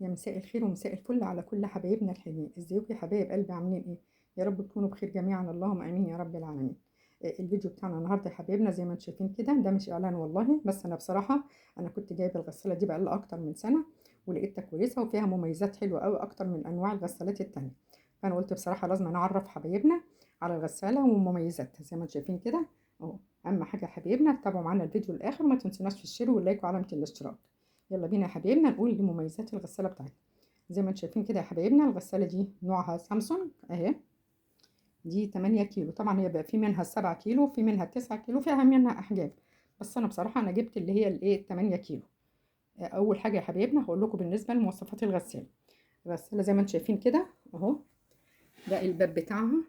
يا مساء الخير ومساء الفل على كل حبايبنا الحلوين، ازيكم يا حبايب قلبي؟ عاملين ايه؟ يا رب تكونوا بخير جميعا، اللهم امين يا رب العالمين. الفيديو بتاعنا النهارده يا حبايبنا زي ما انتم شايفين كده، ده مش اعلان والله، بس انا بصراحه انا كنت جايبه الغساله دي بقالها اكتر من سنه، ولقيتها كويسه وفيها مميزات حلوه قوي اكتر من انواع الغسالات التانية. فانا قلت بصراحه لازم نعرف حبايبنا على الغساله ومميزاتها زي ما انتم شايفين كده اهو. اهم حاجه يا حبايبنا تتابعوا معانا الفيديو للاخر، وما تنسوناش في الشير واللايك وعلامه الاشتراك. يلا بينا يا حبايبنا نقول لمميزات الغساله بتاعتنا. زي ما انتم شايفين كده يا حبايبنا، الغسالة دي نوعها سامسونج اهي. دي 8 كيلو، طبعا هي بقى في منها 7 كيلو، في منها 9 كيلو، فيها منها احجام. بس انا بصراحة انا جبت اللي هي الايه 8 كيلو. اول حاجة يا حبايبنا هقول لكم بالنسبة لمواصفات الغسالة. الغسالة زي ما انتم شايفين كده اهو، ده الباب بتاعها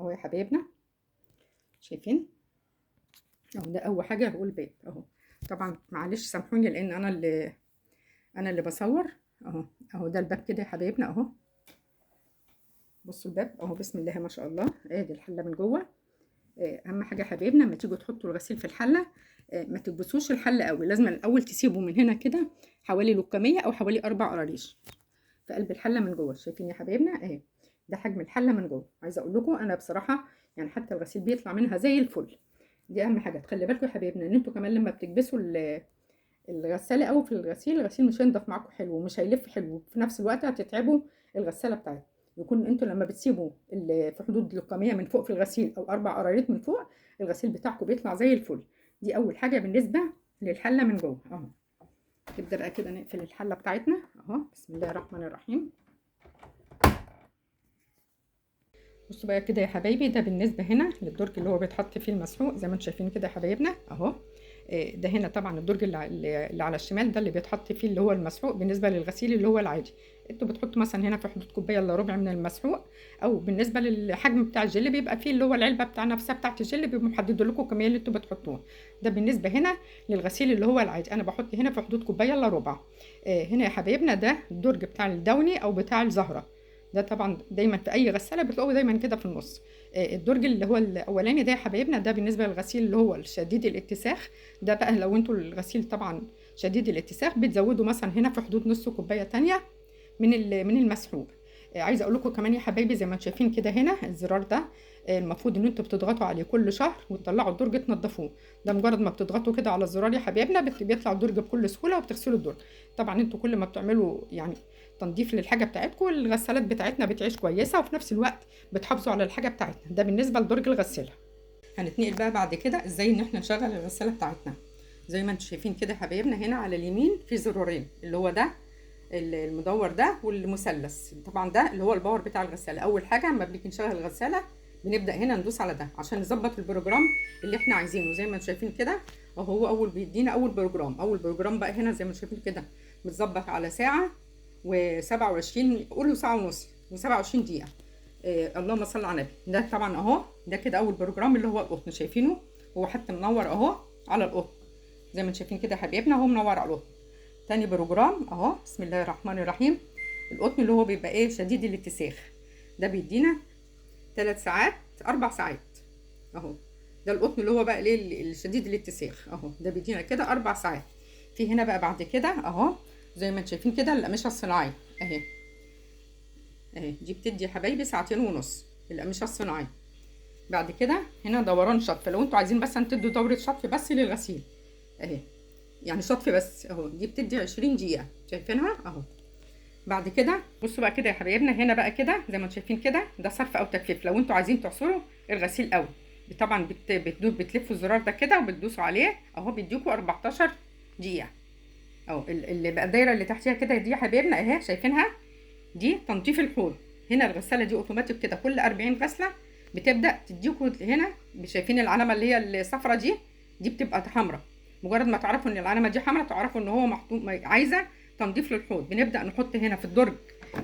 اهو يا حبايبنا، شايفين اهو. ده اول حاجة هو الباب اهو. طبعا معلش سامحوني لان انا اللي بصور اهو. اهو ده الباب كده يا حبايبنا اهو. بصوا الباب اهو، بسم الله ما شاء الله. ادي الحله من جوه. اهم حاجه يا حبايبنا لما تيجوا تحطوا الغسيل في الحله، ما تكبسوش الحله قوي، لازم الاول تسيبوا من هنا كده حوالي لكميه او حوالي 4 قراريش في قلب الحله من جوه. شايفين يا حبايبنا اهي، ده حجم الحله من جوه. عايزه اقول لكم انا بصراحه يعني حتى الغسيل بيطلع منها زي الفل. دي اهم حاجه. تخلي بالكم يا حبايبنا ان انتوا كمان لما بتكبسوا الغساله قوي في الغسيل مش هينضف معاكم حلو ومش هيلف حلو، في نفس الوقت هتتعبوا الغساله بتاعتكم. يكون انتوا لما بتسيبوا في حدود لقميه من فوق في الغسيل او 4 قراريط من فوق، الغسيل بتاعكم بيطلع زي الفل. دي اول حاجه بالنسبه للحله من جوه اهو. نبدا بقى كده نقفل الحله بتاعتنا اهو، بسم الله الرحمن الرحيم. بصوا بقى كده يا حبايبي، ده بالنسبه هنا للدرج اللي هو بيتحط فيه المسحوق زي ما انتم شايفين كده يا حبايبنا اهو. ده هنا طبعا الدرج اللي على الشمال ده اللي بيتحط فيه اللي هو المسحوق بالنسبه للغسيل اللي هو العادي. انتوا بتحطوا مثلا هنا في حدود كوبايه الا ربع من المسحوق، او بالنسبه للحجم بتاع الجل بيبقى فيه اللي هو العلبه بتاع نفسها بتاعه الجل، بيبقوا محددوا لكم الكميه اللي انتوا بتحطوها. ده بالنسبه هنا للغسيل اللي هو العادي، انا بحط هنا في حدود كوبايه الا ربع. هنا يا حبايبنا ده الدرج بتاع الدوني او بتاع الزهره. ده طبعا دايما في اي غساله بتلاقوه دايما كده في النص. الدرج اللي هو الاولاني ده يا حبايبنا ده بالنسبه للغسيل اللي هو الشديد الاتساخ. ده بقى لو انتوا الغسيل طبعا شديد الاتساخ بتزودوا مثلا هنا في حدود نص كوبايه تانية من المسحوق. عايزه اقول لكم كمان يا حبايبي زي ما انتم شايفين كده هنا الزرار ده، المفروض ان انتوا بتضغطوا عليه كل شهر وتطلعوا الدرج تنضفوه. ده مجرد ما بتضغطوا كده على الزرار يا حبايبنا بيطلع الدرج بكل سهوله وبتغسلوا الدرج. طبعا انتوا كل ما بتعملوا يعني تنظيف للحاجه بتاعتكم، الغسالات بتاعتنا بتعيش كويسه وفي نفس الوقت بتحافظوا على الحاجه بتاعتنا. ده بالنسبه لدرج الغساله. هنتنقل بقى بعد كده ازاي ان احنا نشغل الغساله بتاعتنا. زي ما انتم شايفين كده يا حبايبنا هنا على اليمين في زرارين، اللي هو ده المدور ده والمثلث. طبعا ده اللي هو الباور بتاع الغساله. اول حاجه اما بنيجي نشغل الغساله بنبدا هنا ندوس على ده عشان نظبط البروجرام اللي احنا عايزينه. زي ما انتم شايفين كده اهو، اول بيدينا اول بروجرام بقى هنا زي ما انتم شايفين كده متظبط على ساعه و27، قولوا ساعه ونص و27 دقيقه. اللهم صل على النبي. ده طبعا اهو، ده كده اول بروجرام اللي هو القطن، شايفينه هو حتى منور اهو على القطن زي ما انتم شايفين كده يا حبايبنا، اهو منور على القطن. تاني بروجرام اهو، بسم الله الرحمن الرحيم. القطن اللي هو بيبقى ايه شديد الاتساخ، ده بيدينا 3 ساعات 4 ساعات اهو. ده القطن اللي هو بقى ليه الشديد الاتساخ اهو، ده بيدينا كده 4 ساعات. في هنا بقى بعد كده اهو زي ما انتم شايفين كده القماشه الصناعيه اهي. اهي دي بتدي يا حبايبي 2.5 ساعات القماشه الصناعيه. بعد كده هنا دوران شطف، لو انتوا عايزين بس تدوا دوره شطف بس للغسيل اهي، يعني شطف بس اهو. دي بتدي 20 دقيقه، شايفينها اهو. بعد كده بصوا بقى كده يا حبايبنا هنا بقى كده زي ما انتم شايفين كده ده صرف او تجفيف. لو انتوا عايزين تعصروا الغسيل قوي طبعا بتلفوا الزرار ده كده وبتدوسوا عليه اهو، بيديكوا 14 دقيقه اهو. اللي بقى الدايره اللي تحتيها كده دي يا حبايبنا اهي، شايفينها؟ دي تنظيف الحوض. هنا الغساله دي اوتوماتيك كده كل 40 غسله بتبدا تديكوا هنا. شايفين العلامه اللي هي الصفرة دي بتبقى حمراء. مجرد ما تعرفوا ان العلامه دي حمراء تعرفوا ان هو محطوط عايزه تنظيف للحوض. بنبدا نحط هنا في الدرج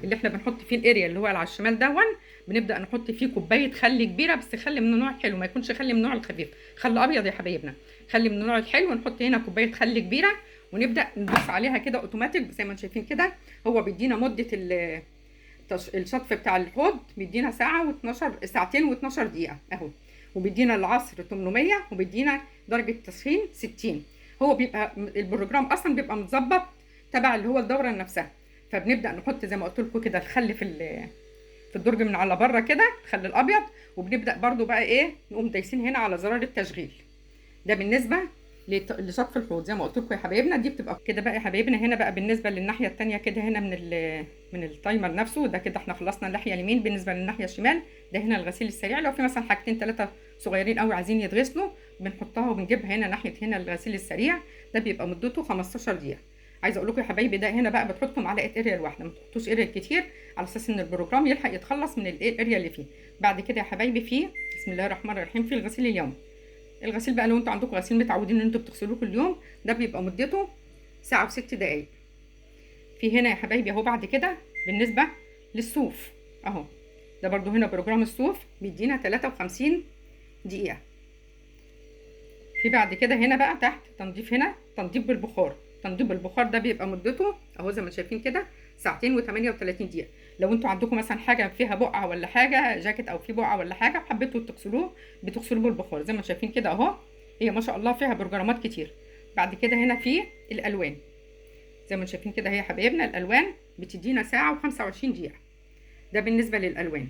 اللي احنا بنحط فيه الاريا اللي هو على الشمال دون، بنبدا نحط فيه كوبايه خل كبيره، بس خل من النوع الحلو، ما يكونش خل من النوع الخفيف، خل ابيض يا حبايبنا، خلي من النوع الحلو. نحط هنا كوبايه خل كبيره ونبدا ندوس عليها كده اوتوماتيك زي ما انتم شايفين كده. هو بيدينا مده الشطف بتاع الحوض بيدينا ساعه و12 ساعتين و12 دقيقه اهو. وبيدينا العصر 800 وبيدينا درجه تسخين 60. هو بيبقى البروجرام اصلا بيبقى متظبط تبع اللي هو الدوره نفسها. فبنبدا نحط زي ما قلت لكم كده الخل في الدرج من على بره كده، الخل الابيض. وبنبدا برده بقى ايه، نقوم دايسين هنا على زرار التشغيل. ده بالنسبه لشطف الحوض زي ما قلت لكم يا حبايبنا. دي بتبقى كده بقى يا حبايبنا. هنا بقى بالنسبه للناحيه الثانيه كده، هنا من التايمر نفسه ده كده احنا خلصنا الناحيه اليمين. بالنسبه للناحيه الشمال ده هنا الغسيل السريع. لو في مثلا حاجتين ثلاثه صغيرين قوي عايزين يتغسلوا، بنحطها وبنجيبها هنا ناحيه هنا الغسيل السريع. ده بيبقى مدته 15 دقيقه. عايزه اقول لكم يا حبايبي، ده هنا بقى بتحطوا معلقه اريال واحده، ما تحطوش اريال كتير على اساس ان البروجرام يلحق يتخلص من الاريال اللي فيه. بعد كده يا حبايبي فيه بسم الله الرحمن الرحيم في الغسيل اليومي. الغسيل بقى لو انتوا عندكم غسيل متعودين ان انتوا بتغسلوه كل يوم، ده بيبقى مدته ساعه و6 دقائق. في هنا يا حبايبي اهو. بعد كده بالنسبه للصوف اهو، ده برده هنا بروجرام الصوف بيدينا 53 دقيقه. في بعد كده هنا بقى تحت تنظيف، هنا تنظيف بالبخار. تنظيف بالبخار ده بيبقى مدته اهو زي ما شايفين كده ساعتين و38 دقيقه. لو انتوا عندكم مثلا حاجه فيها بقعه ولا حاجه، جاكيت او فيه بقعه ولا حاجه حبيتوا تغسلوه، بتغسلوه بالبخار زي ما شايفين كده اهو. هي ما شاء الله فيها بروجرامات كتير. بعد كده هنا في الالوان زي ما شايفين كده. هي يا حبايبنا الالوان بتدينا ساعه و25 دقيقه. ده بالنسبه للالوان.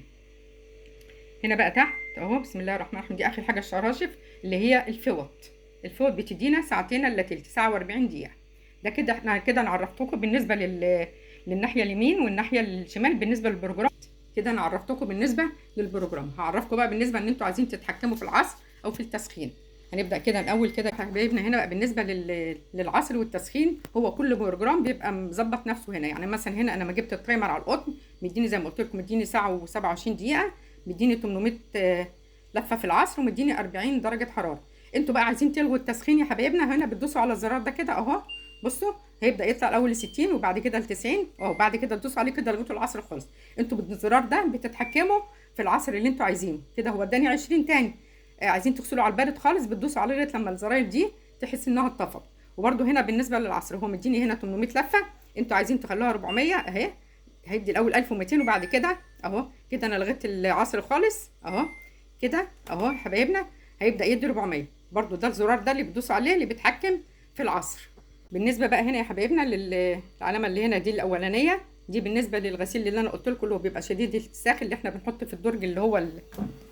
هنا بقى تحت اهو بسم الله الرحمن الرحيم، دي اخر حاجه الشراشف اللي هي الفوط. الفوط بتدينا ساعتين الا تلت، ساعه و40 دقيقه. ده كده احنا كده انا عرفتكم بالنسبه للناحيه اليمين والناحيه الشمال بالنسبه للبروجرام. كده انا عرفتكم بالنسبه للبروجرام. هعرفكم بقى بالنسبه ان انتوا عايزين تتحكموا في العصر او في التسخين. هنبدا كده الاول كده يا حبايبنا. هنا بقى بالنسبه للعصر والتسخين، هو كل بروجرام بيبقى مظبط نفسه هنا. يعني مثلا هنا انا ما جبت التايمر على القطن، مديني زي ما قلت لكم مديني ساعه و27 دقيقه، مديني 800 لفه في العصر، ومديني 40 درجه حراره. انتوا بقى عايزين تلغوا التسخين يا حبايبنا، هنا بتدوسوا على الزرار ده كده اهو. بصوا هيبدا يطلع الاول ل 60 وبعد كده ل 90 اهو. بعد كده تدوسوا عليه كده لغايه العصر خالص. انتوا بالزرار ده بتتحكموا في العصر اللي انتوا عايزينه. كده هو اداني 20 تاني. عايزين تغسلوا على البارد خالص، بتدوسوا عليه لغايه لما الزراير دي تحس انها اتطفت. وبرده هنا بالنسبه للعصر هو مديني هنا 800 لفه، انتوا عايزين تخلوها 400 اهي. هيدي الاول 1200 وبعد كده اهو كده انا لغيت العصر خالص اهو كده اهو يا حبايبنا. هيبدا يدي 400 برده. ده الزرار ده اللي بتدوسوا عليه اللي بيتحكم في العصر. بالنسبه بقى هنا يا حبايبنا للعلامه اللي هنا دي الاولانيه، دي بالنسبه للغسيل اللي انا قلت لكم اللي هو بيبقى شديد الاتساخ، اللي احنا بنحط في الدرج اللي هو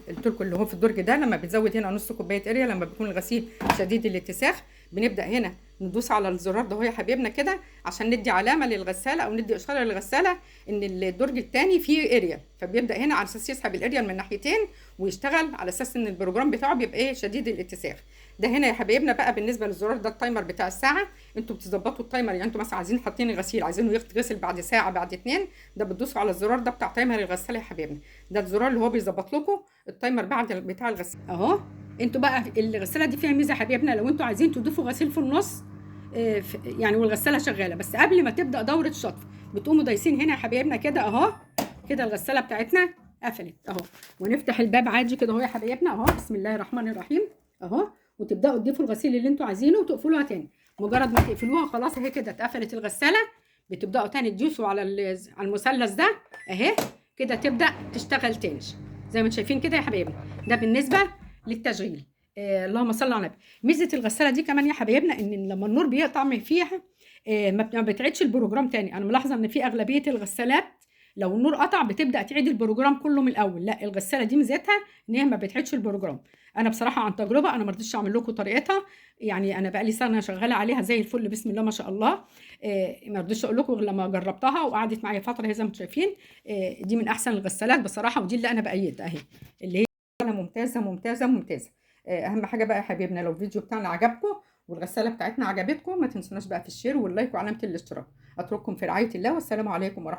قلت لكم اللي هو في الدرج ده. لما بنزود هنا نص كوبايه اريا لما بيكون الغسيل شديد الاتساخ، بنبدا هنا ندوس على الزرار ده اهو يا حبايبنا كده عشان ندي علامه للغساله او ندي اشاره للغساله ان الدرج الثاني فيه اريا. فبيبدا هنا على اساس يسحب الاريا من ناحيتين ويشتغل على اساس ان البروجرام بتاعه بيبقى ايه شديد الاتساخ. ده هنا يا حبايبنا بقى بالنسبه للزرار ده التايمر بتاع الساعه. انتوا بتظبطوا التايمر، يعني انتوا مثلا عايزين حاطين الغسيل عايزينه يتغسل بعد ساعه بعد 2، ده بتدوسوا على الزرار ده بتاع تايمر الغساله يا حبايبنا. ده الزرار اللي هو بيظبط لكم التايمر بعد بتاع الغسيل اهو. انتوا بقى الغساله دي فيها ميزه يا حبايبنا، لو انتوا عايزين تضيفوا غسيل في النص يعني والغساله شغاله، بس قبل ما تبدا دوره الشطف بتقوموا دايسين هنا يا حبايبنا كده اهو. كده الغساله بتاعتنا قفلت اهو. ونفتح الباب عادي كده اهو يا حبايبنا اهو بسم الله الرحمن الرحيم اهو. وتبداوا تضيفوا الغسيل اللي انتوا عايزينه وتقفلوها تاني. مجرد ما تقفلوها خلاص اهي كده اتقفلت الغساله. بتبداوا تاني تدوسوا على المثلث ده اهي كده تبدا تشتغل تاني زي ما انتم شايفين كده يا حبايبنا. ده بالنسبه للتشغيل. اللهم صل على النبي. ميزه الغساله دي كمان يا حبايبنا ان لما النور بيقطع من فيها ما بتعيدش البروجرام تاني. انا ملاحظه ان في اغلبيه الغسالات لو النور قطع بتبدا تعيد البروجرام كله من الاول. لا الغساله دي ميزتها ان هي ما بتعيدش البروجرام. انا بصراحه عن تجربه انا ما رضيتش اعمل لكم طريقتها، يعني انا بقى لي سنه شغاله عليها زي الفل بسم الله ما شاء الله. ما رضيتش اقول لكم غير لما جربتها وقعدت معايا فتره زي ما انتم شايفين. دي من احسن الغسالات بصراحه، ودي اللي انا بايدها اهي اللي هي ممتازه ممتازه ممتازه. اهم حاجه بقى يا حبايبنا لو الفيديو بتاعنا عجبكم والغساله بتاعتنا عجبتكم ما تنسوناش بقى في الشير واللايك وعلامه الاشتراك. اترككم في رعايه الله والسلام عليكم ورحمه الله.